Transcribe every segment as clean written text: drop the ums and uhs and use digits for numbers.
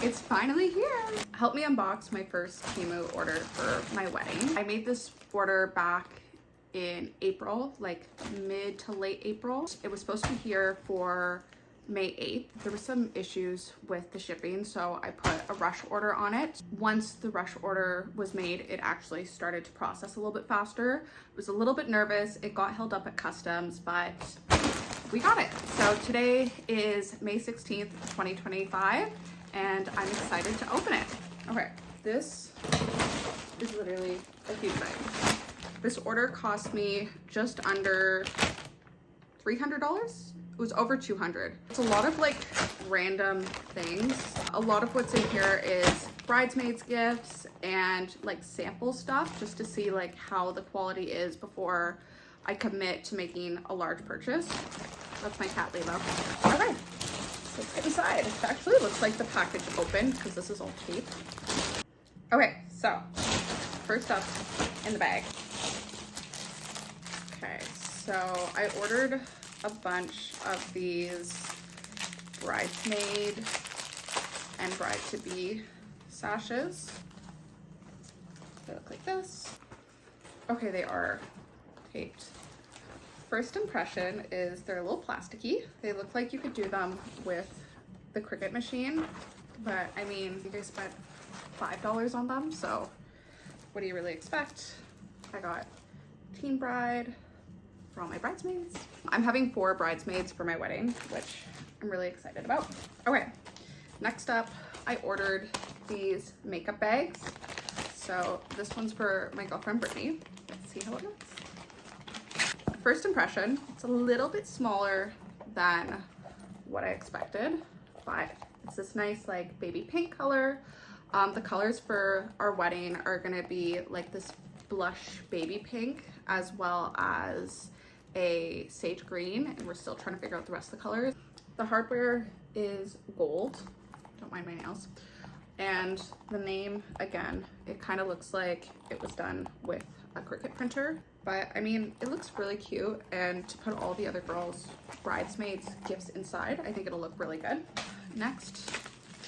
It's finally here. Help me unbox my first Temu order for my wedding. I made this order back in April, like mid to late April. It was supposed to be here for May 8th. There were some issues with the shipping, so I put a rush order on it. Once the rush order was made, it actually started to process a little bit faster. I was a little bit nervous. It got held up at customs, but we got it. So today is May 16th, 2025, and I'm excited to open it. Okay, this is literally a huge thing. This order cost me just under $300. It was over 200. It's a lot of like random things. A lot of what's in here is bridesmaids gifts and like sample stuff, just to see like how the quality is before I commit to making a large purchase. That's my cat Lilo. Okay, let's get inside. It actually looks like the package opened because this is all tape. Okay, so first up in the bag. Okay, so I ordered a bunch of these bridesmaid and bride-to-be sashes. They look like this. Okay, they are taped. First impression is they're a little plasticky. They look like you could do them with the Cricut machine, but I mean, you guys spent $5 on them, so what do you really expect? I got teen bride for all my bridesmaids. I'm having 4 bridesmaids for my wedding, which I'm really excited about. Okay, next up, I ordered these makeup bags. So this one's for my girlfriend Brittany. Let's see how it looks. First impression, it's a little bit smaller than what I expected, but it's this nice like baby pink color. The colors for our wedding are gonna be like this blush baby pink as well as a sage green, and we're still trying to figure out the rest of the colors. The hardware is gold, don't mind my nails, and the name, again, it kind of looks like it was done with a Cricut printer, but I mean, it looks really cute, and to put all the other girls' bridesmaids gifts inside, I think it'll look really good. Next,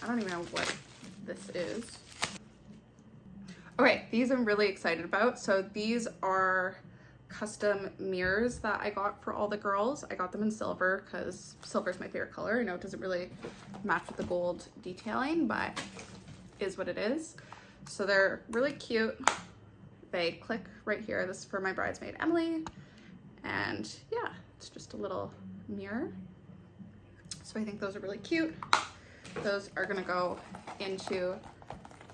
I don't even know what this is. Okay, these I'm really excited about. So these are custom mirrors that I got for all the girls. I got them in silver because silver is my favorite color. I know it doesn't really match with the gold detailing, but is what it is. So they're really cute. They click right here. This is for my bridesmaid Emily, and yeah, it's just a little mirror. So I think those are really cute. Those are gonna go into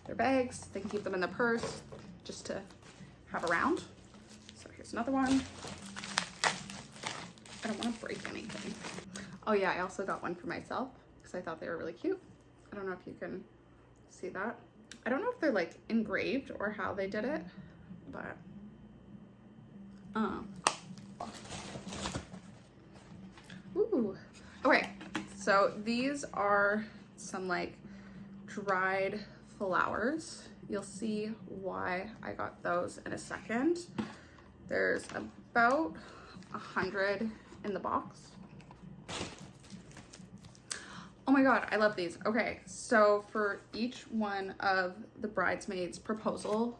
their bags. They can keep them in the purse just to have around. So here's another one. I don't want to break anything. Oh yeah, I also got one for myself because I thought they were really cute. I don't know if you can see that. I don't know if they're like engraved or how they did it, but ooh. Okay, so these are some like dried flowers. You'll see why I got those in a second. There's about 100 in the box. Oh my god, I love these. Okay, so for each one of the bridesmaids' proposal,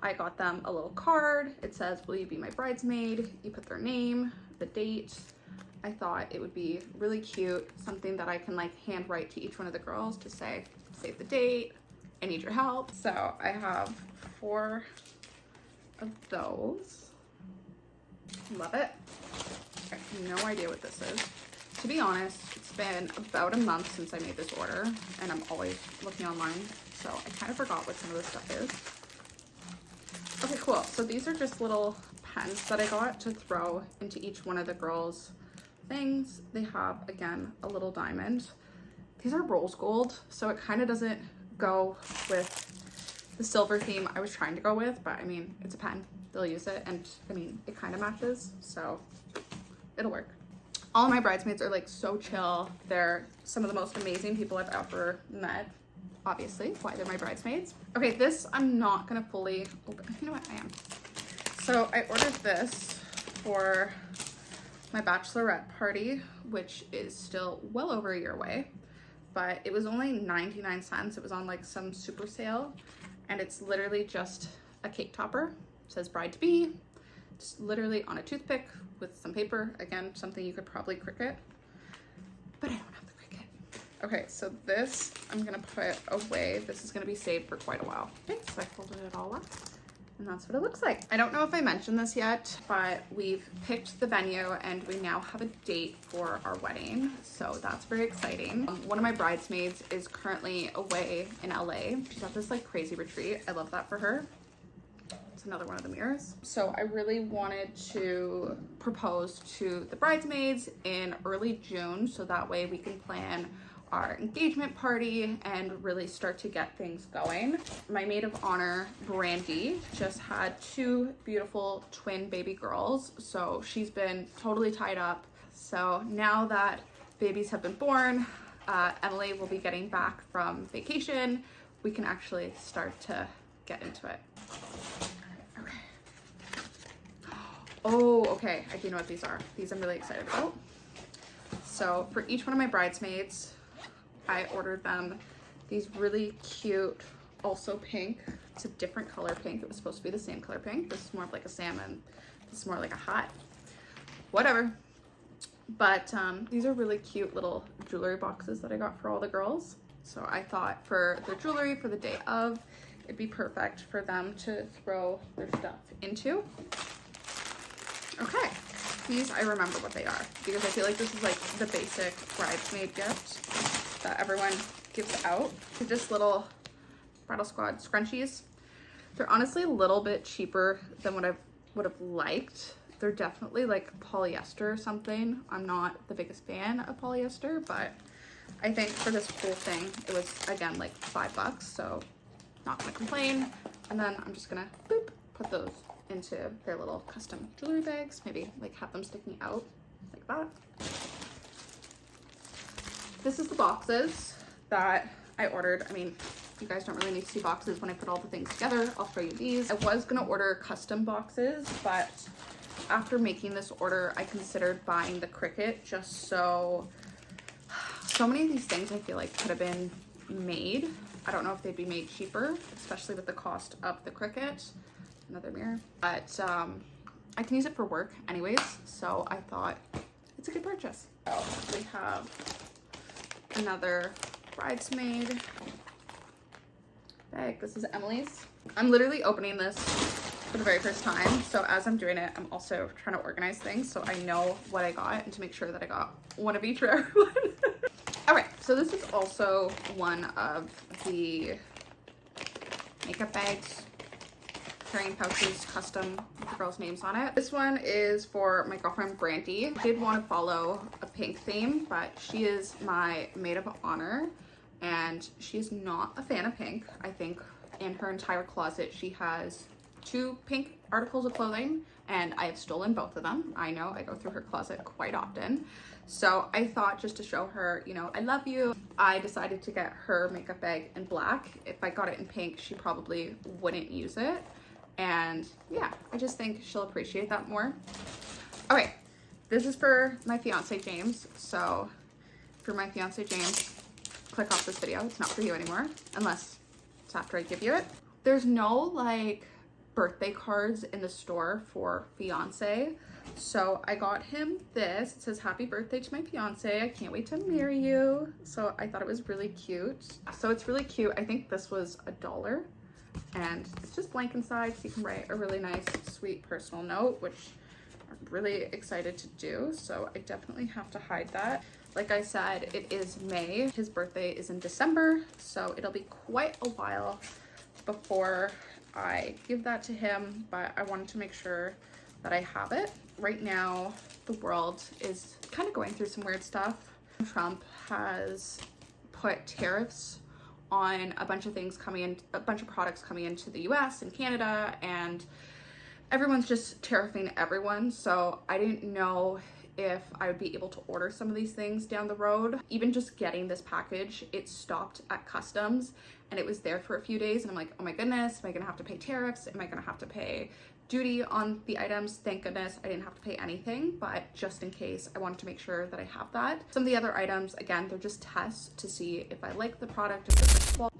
I got them a little card. It says, "Will you be my bridesmaid?" You put their name, the date. I thought it would be really cute, something that I can like handwrite to each one of the girls to say, "Save the date, I need your help." So I have 4 of those. Love it. I have no idea what this is. To be honest, it's been about a month since I made this order, and I'm always looking online, so I kind of forgot what some of this stuff is. Okay, cool. So these are just little pens that I got to throw into each one of the girls' things. They have, again, a little diamond. These are rose gold, so it kind of doesn't go with the silver theme I was trying to go with, but I mean, it's a pen. They'll use it, and I mean, it kind of matches, so it'll work. All of my bridesmaids are like so chill. They're some of the most amazing people I've ever met. Obviously, why they're my bridesmaids. Okay, this I'm not gonna fully open. You know what, I am. So I ordered this for my bachelorette party, which is still well over a year away. but it was only 99 cents. It was on like some super sale, and it's literally just a cake topper. It says bride to be, just literally on a toothpick with some paper. Again, something you could probably Cricut, but I don't have the Cricut. Okay, so this I'm gonna put away. This is gonna be saved for quite a while. Okay, so I folded it all up, and that's what it looks like. I don't know if I mentioned this yet, but we've picked the venue and we now have a date for our wedding. So that's very exciting. One of my bridesmaids is currently away in LA. She's at this like crazy retreat. I love that for her. It's another one of the mirrors. So I really wanted to propose to the bridesmaids in early June, so that way we can plan our engagement party and really start to get things going. My maid of honor, Brandy, just had 2 beautiful twin baby girls, so she's been totally tied up. So now that babies have been born, Emily will be getting back from vacation. We can actually start to get into it. Okay. Oh, okay, I do know what these are. These I'm really excited about. So for each one of my bridesmaids, I ordered them these really cute, also pink. It's a different color pink. It was supposed to be the same color pink. This is more of like a salmon. This is more like a hot, whatever. But these are really cute little jewelry boxes that I got for all the girls. So I thought for their jewelry for the day of, it'd be perfect for them to throw their stuff into. Okay, these I remember what they are because I feel like this is like the basic bridesmaid gift that everyone gives out. They're just little Bridal Squad scrunchies. They're honestly a little bit cheaper than what I would have liked. They're definitely like polyester or something. I'm not the biggest fan of polyester, but I think for this whole thing, it was again like $5, so not gonna complain. And then I'm just gonna boop, put those into their little custom jewelry bags, maybe like have them sticking out like that. This is the boxes that I ordered. I mean, you guys don't really need to see boxes when I put all the things together. I'll show you these. I was gonna order custom boxes, but after making this order, I considered buying the Cricut just so many of these things I feel like could have been made. I don't know if they'd be made cheaper, especially with the cost of the Cricut. Another mirror, but I can use it for work anyways, so I thought it's a good purchase. So we have another bridesmaid bag. This is Emily's. I'm literally opening this for the very first time, so as I'm doing it, I'm also trying to organize things so I know what I got and to make sure that I got one of each for everyone. All right, so this is also one of the makeup bags, carrying pouches, custom with the girls' names on it. This one is for my girlfriend Brandy. I did want to follow a pink theme, but she is my maid of honor and she's not a fan of pink. I think in her entire closet she has 2 pink articles of clothing and I have stolen both of them. I know, I go through her closet quite often. So I thought just to show her, you know, I love you, I decided to get her makeup bag in black. If I got it in pink, she probably wouldn't use it. And yeah, I just think she'll appreciate that more. Okay, this is for my fiance James. So for my fiance James, click off this video. It's not for you anymore, unless it's after I give you it. There's no like birthday cards in the store for fiance. So I got him this. It says, happy birthday to my fiance. I can't wait to marry you. So I thought it was really cute. So it's really cute. I think this was $1. And it's just blank inside, so you can write a really nice, sweet personal note, which I'm really excited to do. So I definitely have to hide that. Like I said, it is May. His birthday is in December, so it'll be quite a while before I give that to him, but I wanted to make sure that I have it. Right now, the world is kind of going through some weird stuff. Trump has put tariffs on a bunch of things coming in, a bunch of products coming into the US and Canada, and everyone's just tariffing everyone. So I didn't know if I would be able to order some of these things down the road. Even just getting this package, it stopped at customs and it was there for a few days and I'm like, oh my goodness, am I gonna have to pay tariffs? Am I gonna have to pay duty on the items. Thank goodness I didn't have to pay anything, but just in case, I wanted to make sure that I have that. Some of the other items, again, they're just tests to see if I like the product, if it's quality.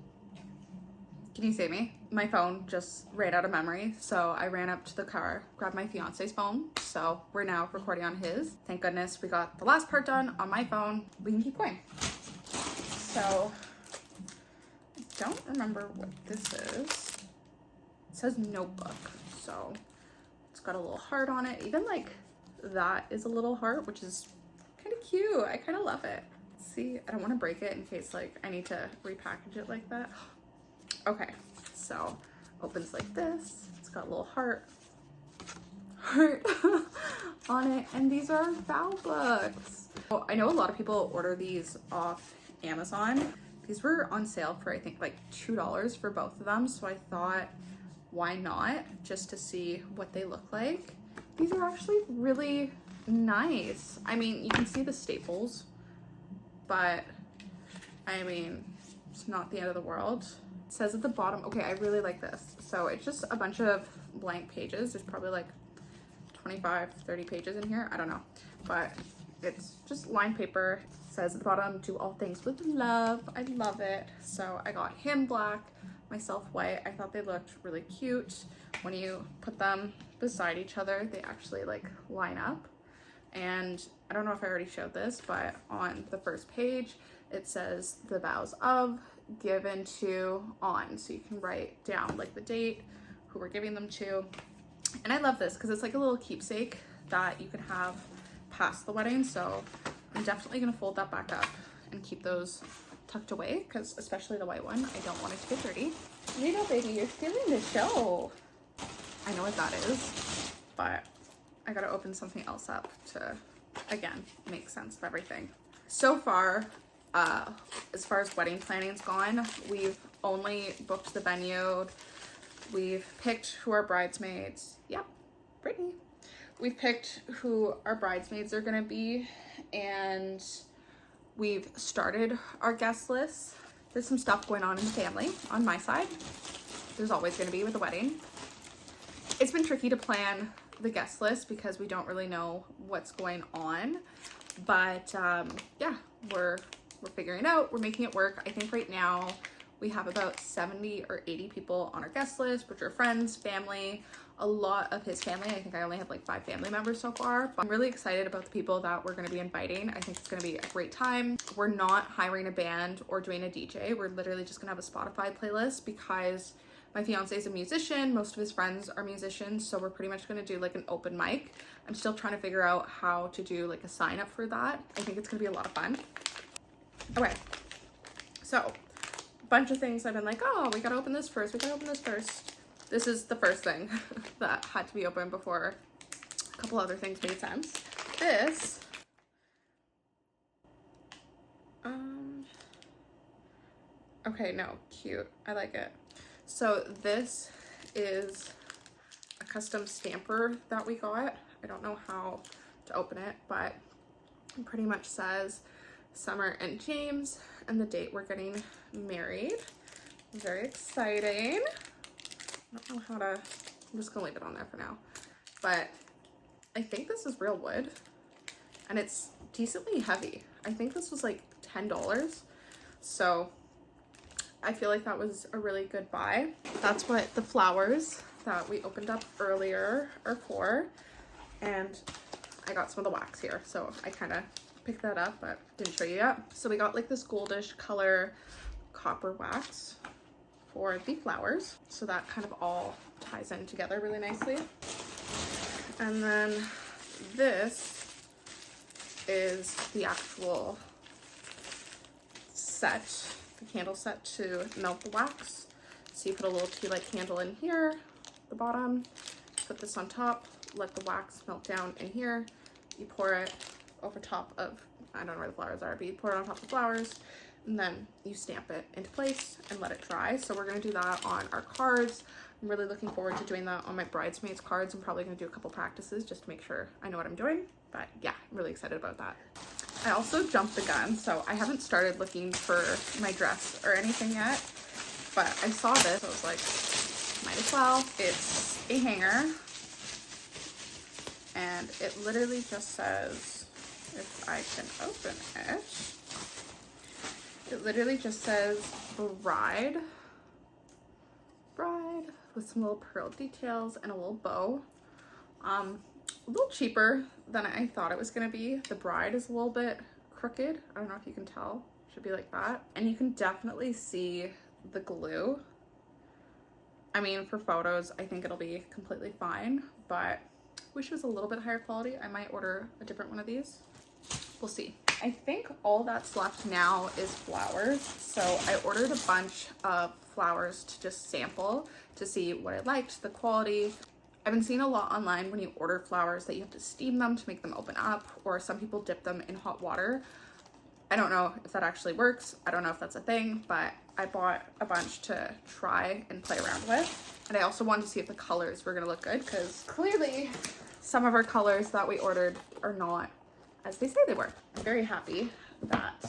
Can you see me? My phone just ran out of memory, so I ran up to the car, grabbed my fiance's phone, so we're now recording on his. Thank goodness we got the last part done on my phone. We can keep going. So, I don't remember what this is. It says notebook, so it's got a little heart on it. Even like that is a little heart, which is kind of cute. I kind of love it. See, I don't want to break it in case like I need to repackage it like that. Okay, so opens like this. It's got a little heart on it, and these are vow books. So I know a lot of people order these off Amazon. These were on sale for I think like $2 for both of them, so I thought, why not, just to see what they look like. These are actually really nice. I mean, you can see the staples, but I mean, it's not the end of the world. It says at the bottom, okay, I really like this. So it's just a bunch of blank pages. There's probably like 25, 30 pages in here. I don't know, but it's just lined paper. It says at the bottom, do all things with love. I love it. So I got him black, myself white. I thought they looked really cute. When you put them beside each other, they actually like line up. And I don't know if I already showed this, but on the first page, it says the vows of, given to, on. So you can write down like the date, who we're giving them to. And I love this because it's like a little keepsake that you can have past the wedding. So I'm definitely gonna fold that back up and keep those tucked away, because especially the white one, I don't want it to get dirty. Rito baby, you're stealing the show. I know what that is, but I gotta open something else up to, again, make sense of everything. So far as wedding planning's gone, we've only booked the venue. We've picked who our bridesmaids, yep, Brittany. We've picked who our bridesmaids are gonna be, and we've started our guest list. There's some stuff going on in the family on my side. There's always gonna be with the wedding. It's been tricky to plan the guest list because we don't really know what's going on, but yeah, we're figuring it out. We're making it work. I think right now we have about 70 or 80 people on our guest list, which are friends, family, a lot of his family. I think I only have like 5 family members so far, but I'm really excited about the people that we're going to be inviting. I think it's going to be a great time. We're not hiring a band or doing a DJ. We're literally just going to have a Spotify playlist because my fiance is a musician. Most of his friends are musicians, so we're pretty much going to do like an open mic. I'm still trying to figure out how to do like a sign up for that. I think it's going to be a lot of fun. Okay, so a bunch of things I've been like, oh, we got to open this first. We got to open this first. This is the first thing that had to be opened before a couple other things made sense. This, okay, no, cute. I like it. So this is a custom stamper that we got. I don't know how to open it, but it pretty much says Summer and James and the date we're getting married. Very exciting. I don't know how to, I'm just gonna leave it on there for now. But I think this is real wood and it's decently heavy. I think this was like $10. So I feel like that was a really good buy. That's what the flowers that we opened up earlier are for. And I got some of the wax here, so I kind of picked that up, but didn't show you yet. So we got like this goldish color copper wax for the flowers. So that kind of all ties in together really nicely. And then this is the actual set, the candle set to melt the wax. So you put a little tea light candle in here, the bottom, put this on top, let the wax melt down in here. You pour it over top of, I don't know where the flowers are, but you pour it on top of the flowers, and then you stamp it into place and let it dry. So we're gonna do that on our cards. I'm really looking forward to doing that on my bridesmaids cards. I'm probably gonna do a couple practices just to make sure I know what I'm doing. But yeah, I'm really excited about that. I also jumped the gun, so I haven't started looking for my dress or anything yet, but I saw this, I was like, might as well. It's a hanger and it literally just says, if I can open it literally just says bride with some little pearl details and a little bow. A little cheaper than I thought it was gonna be. The bride is a little bit crooked. I don't know if you can tell. Should be like that. And you can definitely see the glue. I mean, for photos, I think it'll be completely fine, but wish it was a little bit higher quality. I might order a different one of these. We'll see. I think all that's left now is flowers. So I ordered a bunch of flowers to just sample to see what I liked, the quality. I've been seeing a lot online when you order flowers that you have to steam them to make them open up, or some people dip them in hot water. I don't know if that actually works. I don't know if that's a thing, but I bought a bunch to try and play around with. And I also wanted to see if the colors were gonna look good, because clearly some of our colors that we ordered are not as they say they were. I'm very happy that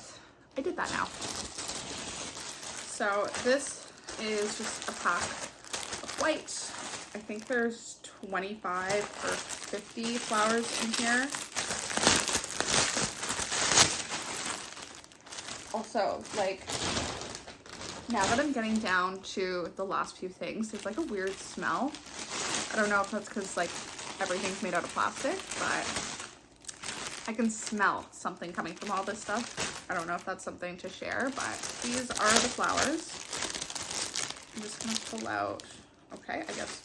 I did that now. So this is just a pack of white. I think there's 25 or 50 flowers in here. Also, like, now that I'm getting down to the last few things, there's like a weird smell. I don't know if that's because like everything's made out of plastic, but I can smell something coming from all this stuff. I don't know if that's something to share, but these are the flowers. I'm just gonna pull out, okay, I guess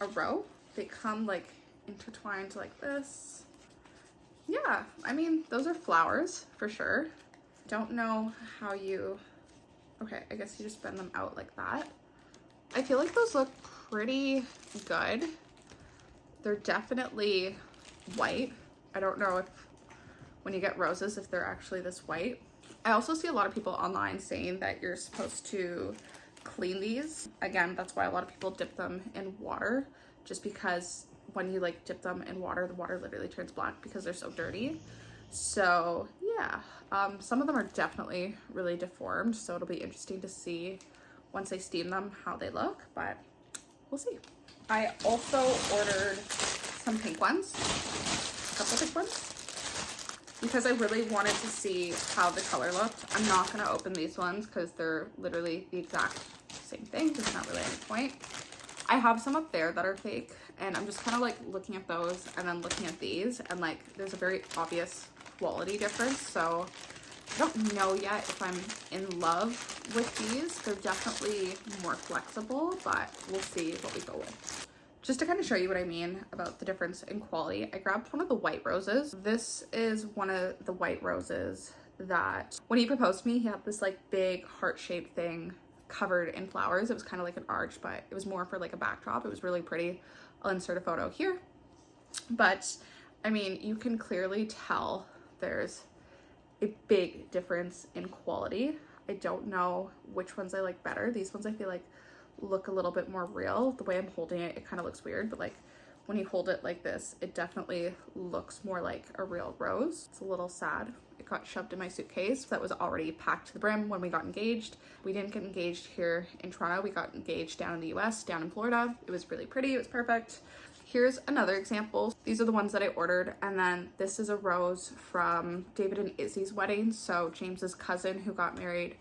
a row. They come like intertwined like this. Yeah, I mean, those are flowers for sure. Don't know how you, okay, I guess you just bend them out like that. I feel like those look pretty good. They're definitely white. I don't know if when you get roses, if they're actually this white. I also see a lot of people online saying that you're supposed to clean these. Again, that's why a lot of people dip them in water, just because when you like dip them in water, the water literally turns black because they're so dirty. So yeah, some of them are definitely really deformed, so it'll be interesting to see once I steam them how they look, but we'll see. I also ordered some pink ones, a couple pink ones, because I really wanted to see how the color looked. I'm not gonna open these ones because they're literally the exact same thing. There's not really any point. I have some up there that are fake, and I'm just kind of like looking at those and then looking at these, and like there's a very obvious quality difference. So I don't know yet if I'm in love with these. They're definitely more flexible, but we'll see what we go with. Just to kind of show you what I mean about the difference in quality, I grabbed one of the white roses. This is one of the white roses that when he proposed to me, he had this like big heart-shaped thing covered in flowers. It was kind of like an arch, but it was more for like a backdrop. It was really pretty. I'll insert a photo here. But I mean, you can clearly tell there's a big difference in quality. I don't know which ones I like better. These ones I feel like look a little bit more real. The way I'm holding it, it kind of looks weird, but like when you hold it like this, it definitely looks more like a real rose. It's a little sad. It got shoved in my suitcase that was already packed to the brim when we got engaged. We didn't get engaged here in Toronto. We got engaged down in the US, down in Florida. It was really pretty. It was perfect. Here's another example. These are the ones that I ordered. And then this is a rose from David and Izzy's wedding. So James's cousin who got married,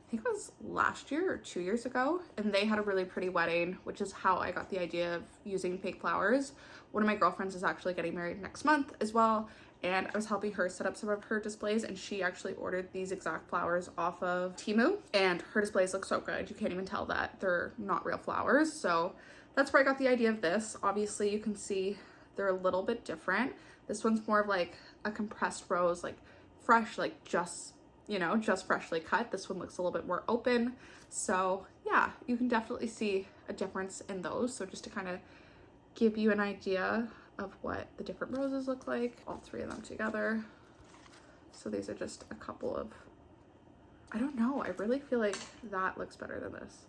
I think it was last year or 2 years ago, and they had a really pretty wedding, which is how I got the idea of using fake flowers. One of my girlfriends is actually getting married next month as well, and I was helping her set up some of her displays, and she actually ordered these exact flowers off of Temu, and her displays look so good. You can't even tell that they're not real flowers. So that's where I got the idea of this. Obviously you can see they're a little bit different. This one's more of like a compressed rose, like fresh, like just, you know, just freshly cut. This one looks a little bit more open. So yeah, you can definitely see a difference in those. So just to kind of give you an idea of what the different roses look like, all three of them together. So these are just a couple of, I don't know, I really feel like that looks better than this.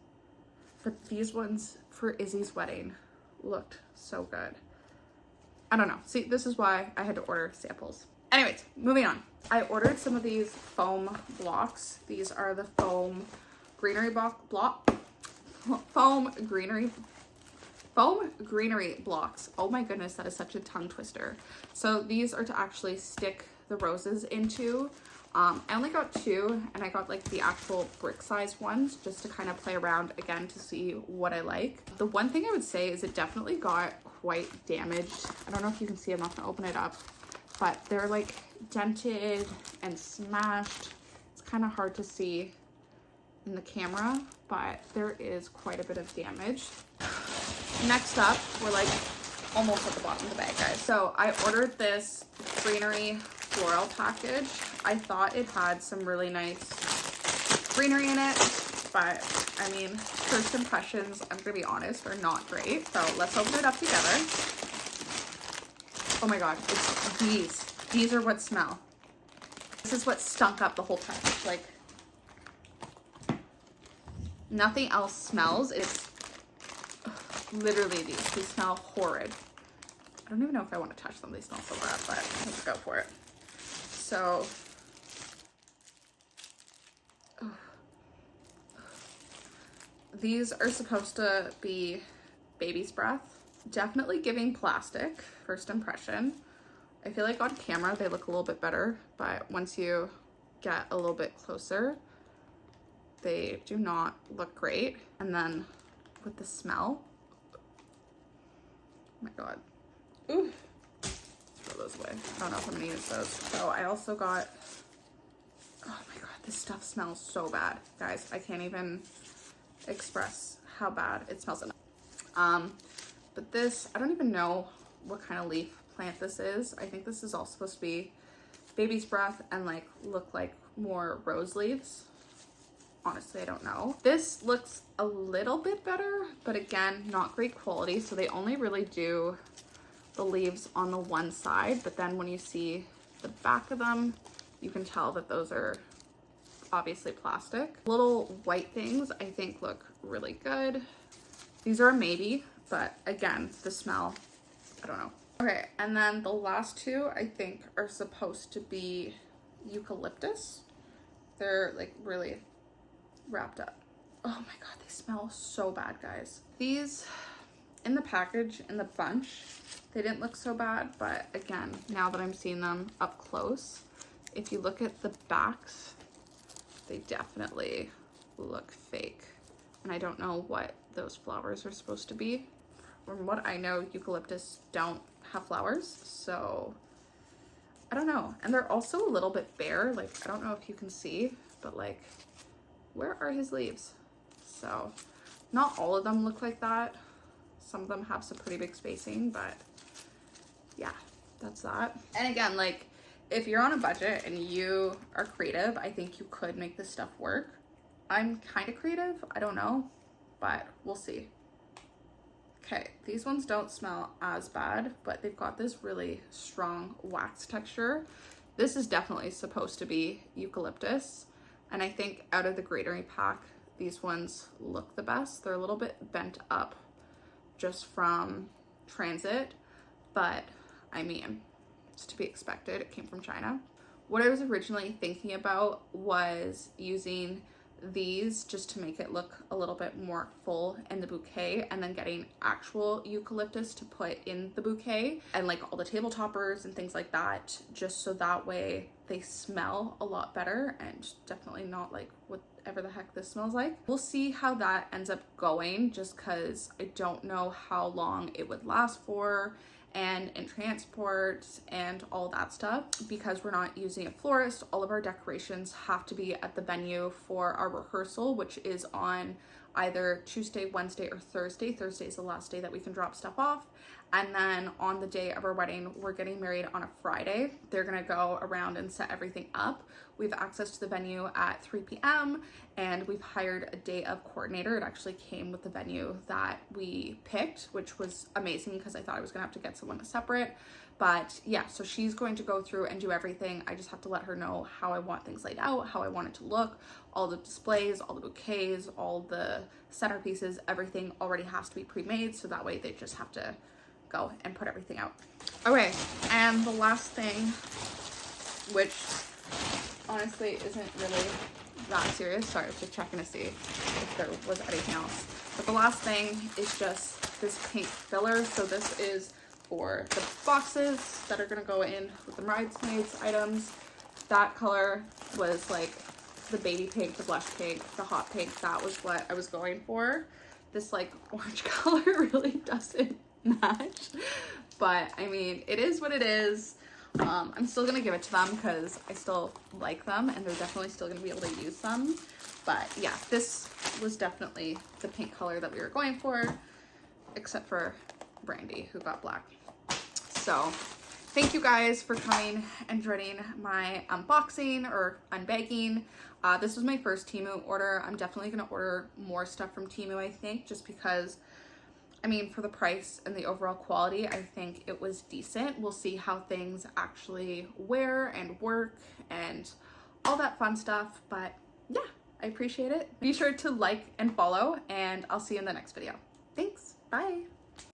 But these ones for Izzy's wedding looked so good. I don't know. See, this is why I had to order samples. Anyways, moving on. I ordered some of these foam blocks. These are the foam greenery Foam greenery blocks. Oh my goodness, that is such a tongue twister. So these are to actually stick the roses into. I only got 2, and I got like the actual brick size ones just to kind of play around again to see what I like. The one thing I would say is it definitely got quite damaged. I don't know if you can see, I'm not gonna open it up, but they're like dented and smashed. It's kind of hard to see in the camera, but there is quite a bit of damage. Next up, we're like almost at the bottom of the bag, guys. So I ordered this greenery floral package. I thought it had some really nice greenery in it, but I mean, first impressions, I'm gonna be honest, are not great. So let's open it up together. Oh my god, it's these. These are what smell. This is what stunk up the whole package. Like, nothing else smells. It's literally these. They smell horrid. I don't even know if I want to touch them. They smell so bad, but let's go for it. So, these are supposed to be baby's breath. Definitely giving plastic, first impression. I feel like on camera they look a little bit better, but once you get a little bit closer, they do not look great. And then with the smell, oh my god. Ooh. Throw those away. I don't know if I'm gonna use those. So I also got, oh my god, this stuff smells so bad, guys. I can't even express how bad it smells. But this, I don't even know what kind of leaf plant this is. I think this is all supposed to be baby's breath and like look like more rose leaves. Honestly, I don't know. This looks a little bit better, but again, not great quality. So they only really do the leaves on the one side, but then when you see the back of them, you can tell that those are obviously plastic. Little white things I think look really good. These are a maybe, but again, the smell, I don't know. Okay, and then the last 2 I think are supposed to be eucalyptus. They're like really wrapped up. Oh my god, they smell so bad, guys. These in the package, in the bunch, they didn't look so bad, but again, now that I'm seeing them up close, if you look at the backs, they definitely look fake. And I don't know what those flowers are supposed to be. From what I know, eucalyptus don't have flowers, so I don't know. And they're also a little bit bare. Like, I don't know if you can see, but like, where are his leaves? So not all of them look like that. Some of them have some pretty big spacing, but yeah, that's that. And again, like, if you're on a budget and you are creative, I think you could make this stuff work. I'm kind of creative, I don't know, but we'll see. Okay, these ones don't smell as bad, but they've got this really strong wax texture. This is definitely supposed to be eucalyptus, and I think out of the greenery pack, these ones look the best. They're a little bit bent up just from transit, but I mean, it's to be expected. It came from China. What I was originally thinking about was using these just to make it look a little bit more full in the bouquet, and then getting actual eucalyptus to put in the bouquet and like all the table toppers and things like that, just so that way they smell a lot better and definitely not like whatever the heck this smells like. We'll see how that ends up going, just because I don't know how long it would last for and in transport and all that stuff. Because we're not using a florist, all of our decorations have to be at the venue for our rehearsal, which is on either Tuesday, Wednesday, or Thursday. Thursday is the last day that we can drop stuff off. And then on the day of our wedding, we're getting married on a Friday. They're gonna go around and set everything up. We have access to the venue at 3 p.m. and we've hired a day of coordinator. It actually came with the venue that we picked, which was amazing because I thought I was gonna have to get someone separate. But yeah, so she's going to go through and do everything. I just have to let her know how I want things laid out, how I want it to look, all the displays, all the bouquets, all the centerpieces, everything already has to be pre-made, so that way they just have to go and put everything out. Okay, and the last thing, which honestly isn't really that serious. Sorry, I was just checking to see if there was anything else. But the last thing is just this pink filler. So this is for the boxes that are gonna go in with the Bridesmaids items. That color was like the baby pink, the blush pink, the hot pink. That was what I was going for. This like orange color really doesn't match, but I mean, it is what it is. I'm still gonna give it to them because I still like them and they're definitely still gonna be able to use them. But yeah, this was definitely the pink color that we were going for, except for Brandy, who got black. So thank you guys for coming and joining my unboxing or unbagging. This was my first Temu order. I'm definitely gonna order more stuff from Temu, I think, just because, I mean, for the price and the overall quality, I think it was decent. We'll see how things actually wear and work and all that fun stuff. But yeah, I appreciate it. Be sure to like and follow, and I'll see you in the next video. Thanks. Bye.